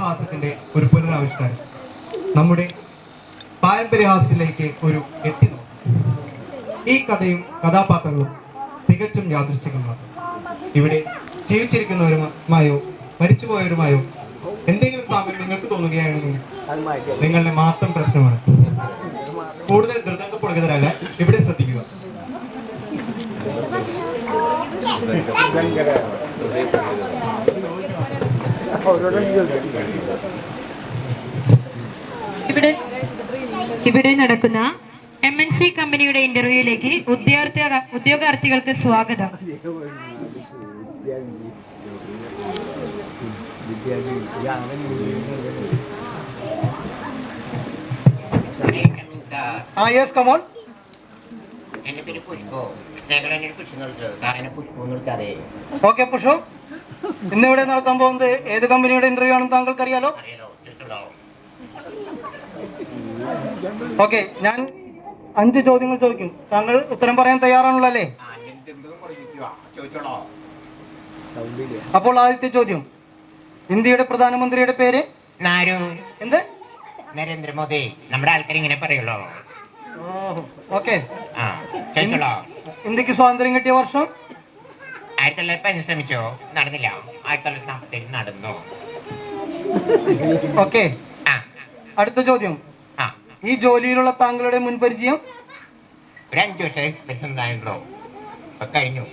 ഇതിഹാസത്തിന്റെ ഒരു പുനരാവിഷ്കാരം, നമ്മുടെ പാരമ്പര്യഹാസത്തിലേക്ക് ഒരു എത്തിനോട്ടം. ഈ കഥയും കഥാപാത്രങ്ങളും തികച്ചും യാദൃശ്ചികമാണ്. ഇവിടെ ജീവിച്ചിരിക്കുന്നവരുമായോ മരിച്ചുപോയവരുമായോ എന്തെങ്കിലും സാമ്യം നിങ്ങൾക്ക് തോന്നുകയാണെങ്കിൽ നിങ്ങളുടെ മാത്രം പ്രശ്നമാണ്. കൂടുതൽ ധൃതങ്കപ്പൊടുകതരല്ല, ഇവിടെ ശ്രദ്ധിക്കുക. ഇവിടെ നടക്കുന്ന MNC കമ്പനിയുടെ ഇന്റർവ്യൂയിലേക്ക് ഉദ്യോഗാർത്ഥികൾക്ക് സ്വാഗതം. Yes come on. എന്റെ പേര് പുഷ്പു. സ്നേഹം സാറിനെ പുഷ്പു എന്ന് വിളിച്ചാതെ. ഓക്കെ പുഷു, ഇന്നിവിടെ നടക്കാൻ പോകുന്നത് ഏത് കമ്പനിയുടെ ഇന്റർവ്യൂ ആണെന്ന് താങ്കൾക്ക് അറിയാലോ? ഓക്കെ, ഞാൻ 5 ചോദ്യങ്ങൾ ചോദിക്കും. താങ്കൾ ഉത്തരം പറയാൻ തയ്യാറാണല്ലോ അല്ലേ? അപ്പോൾ ആദ്യത്തെ ചോദ്യം, ഇന്ത്യയുടെ പ്രധാനമന്ത്രിയുടെ പേര്? എന്ത്? നരേന്ദ്രമോദി. നമ്മുടെ ആൾക്കാർ ഇങ്ങനെ പറയുള്ളൂ. ഓക്കെ, ഇന്ത്യക്ക് സ്വാതന്ത്ര്യം കിട്ടിയ വർഷം? 1915 ശ്രമിച്ചോ, നടന്നില്ല. 1947 നടന്നു. ഓക്കെ, അടുത്ത ചോദ്യം, ഈ ജോലിയിലുള്ള താങ്കളുടെ മുൻപരിചയം? ഒരു 5 വർഷം എക്സ്പീരിയൻസ് ഉണ്ടായിട്ടുണ്ടോ? കഴിഞ്ഞു.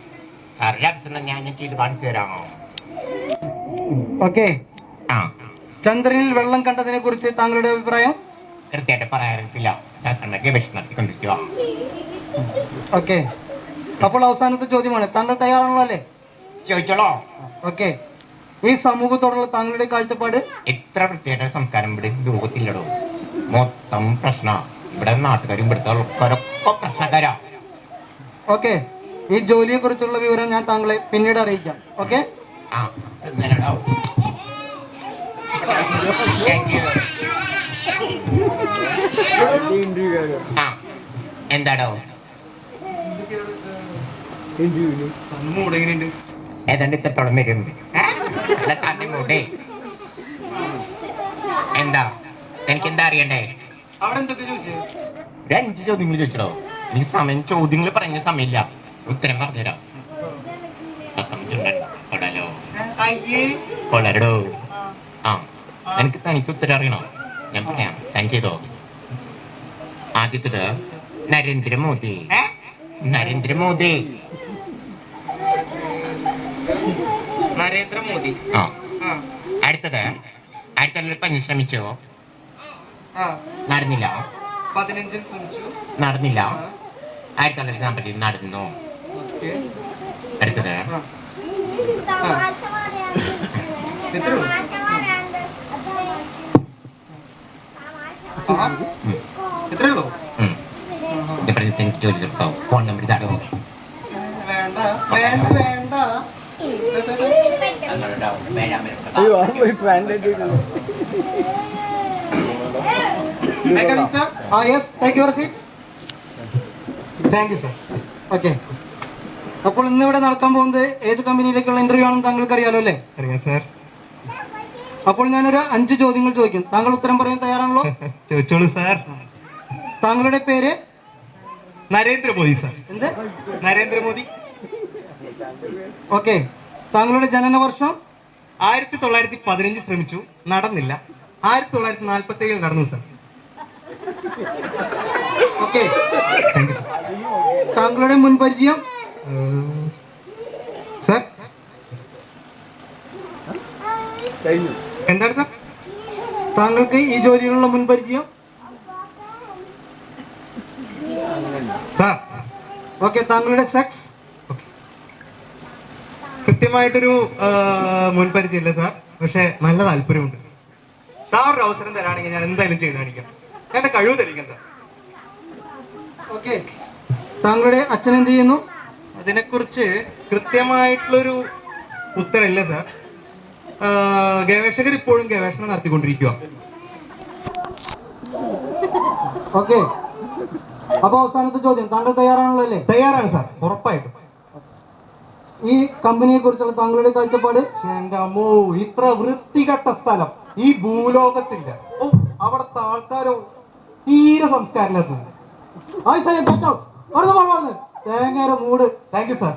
സാറിന്റെ അഭിസന്ധം ഞാൻ ചെയ്ത് കാണിച്ചു തരാമോ? ഓക്കെ, ചന്ദ്രനിൽ വെള്ളം കണ്ടതിനെ കുറിച്ച് താങ്കളുടെ അഭിപ്രായം? കൃത്യമായിട്ട് പറയാറില്ല. ശാസ്ത്രജ്ഞ ഗവേഷണം നടത്തിക്കൊണ്ടിരിക്കുക. ഓക്കെ, അപ്പോൾ അവസാനത്തെ ചോദ്യമാണ്. താങ്കൾ തയ്യാറാണല്ലോ അല്ലേ? ചോദിച്ചോളോ. ഓക്കെ, ഈ സമൂഹത്തോടുള്ള താങ്കളുടെ കാഴ്ചപ്പാട്? ഇത്ര വൃത്തിയായിട്ട് സംസ്കാരം ഇവിടെ ലോകത്തില്ലടോ. മൊത്തം പ്രശ്ന. ഇവിടെ നാട്ടുകാരും ഇവിടുത്തെ ആൾക്കാരൊക്കെ പ്രശ്നക്കാരാ. ഓക്കെ, ഈ ജോലിയെ കുറിച്ചുള്ള വിവരം ഞാൻ താങ്കളെ പിന്നീട് അറിയിക്കാം. ഓക്കെ, എന്താടോ ഏതാണ്ട് ഇത്രത്തോളം വരും. മൂടെ എന്താ? എനിക്ക് എന്താ അറിയണ്ടേ? അവിടെ എന്തൊക്കെ ചോദിച്ചേ? ഒരു 5 ചോദ്യങ്ങൾ ചോദിച്ചോ. എനിക്ക് സമയം, ചോദ്യങ്ങൾ പറയുന്ന സമയമില്ല. ഉത്തരം പറഞ്ഞുതരാം. കൊളരടോ. എനിക്ക് തനിക്ക് ഉത്തരം അറിയണോ? ഞാൻ പറയാം, താൻ ചെയ്തോ. ആദ്യത്തത് നരേന്ദ്രമോദി. നരേന്ദ്രമോദി നരേന്ദ്രമോദി. അടുത്തത് 1915 ശ്രമിച്ചോ? നടന്നില്ല. 15 ശ്രമിച്ചു, നടന്നില്ല. 1940 നടന്നു. അടുത്തത് ജോലി തീർക്കാം. ഫോൺ നമ്പർ ഇതാണോ? വേണ്ട വേണ്ട വേണ്ട. ഓക്കെ, അപ്പോൾ ഇന്നിവിടെ നടക്കാൻ പോകുന്നത് ഏത് കമ്പനിയിലേക്കുള്ള ഇന്റർവ്യൂ ആണെന്ന് താങ്കൾക്ക് അറിയാലോ അല്ലേ? അറിയാം സാർ. അപ്പോൾ ഞാനൊരു 5 ചോദ്യങ്ങൾ ചോദിക്കും. താങ്കൾ ഉത്തരം പറയാൻ തയ്യാറാണല്ലോ? ചോദിച്ചോളൂ സാർ. താങ്കളുടെ പേര്? നരേന്ദ്രമോദി സാർ. എന്ത്? നരേന്ദ്രമോദി. ഓക്കെ, താങ്കളുടെ ജനന വർഷം? 1915 ശ്രമിച്ചു, നടന്നില്ല. 1947 നടന്നു സാർ. ഓക്കെ, താങ്കളുടെ മുൻപരിചയം? സാർ എന്താണ് സാർ? താങ്കൾക്ക് ഈ ജോലിയിലുള്ള മുൻപരിചയം? സാർ ഓക്കെ, താങ്കളുടെ സെക്സ്? കൃത്യമായിട്ടൊരു മുൻപരിചയമില്ല സാർ, പക്ഷെ നല്ല താല്പര്യമുണ്ട്. സാർ ഒരു അവസരം തരാണെങ്കിൽ ഞാൻ എന്തായാലും ചെയ്ത് കാണിക്കാം. എന്റെ കഴിവ് തെളിയിക്കാം സാർ. ഓക്കെ, താങ്കളുടെ അച്ഛൻ എന്ത് ചെയ്യുന്നു? അതിനെക്കുറിച്ച് കൃത്യമായിട്ടുള്ളൊരു ഉത്തരമില്ല സാർ. ഗവേഷകർ ഇപ്പോഴും ഗവേഷണം നടത്തിക്കൊണ്ടിരിക്കുക. ഓക്കെ, അപ്പൊ അവസാനത്തെ ചോദ്യം, താങ്കൾ തയ്യാറാണല്ലോ അല്ലേ? തയ്യാറാണ് സാർ, ഉറപ്പായിട്ടും. ഈ കമ്പനിയെ കുറിച്ചുള്ള താങ്കളുടെ കാഴ്ചപ്പാട്? എന്റെ അമ്മോ, ഇത്ര വൃത്തികെട്ട സ്ഥലം ഈ ഭൂലോകത്തില്ല. ഓ, അവിടുത്തെ ആൾക്കാരോ തീരെ സംസ്കാരമില്ലാത്തത്. തേങ്ങയുടെ മൂട്. Thank you sir.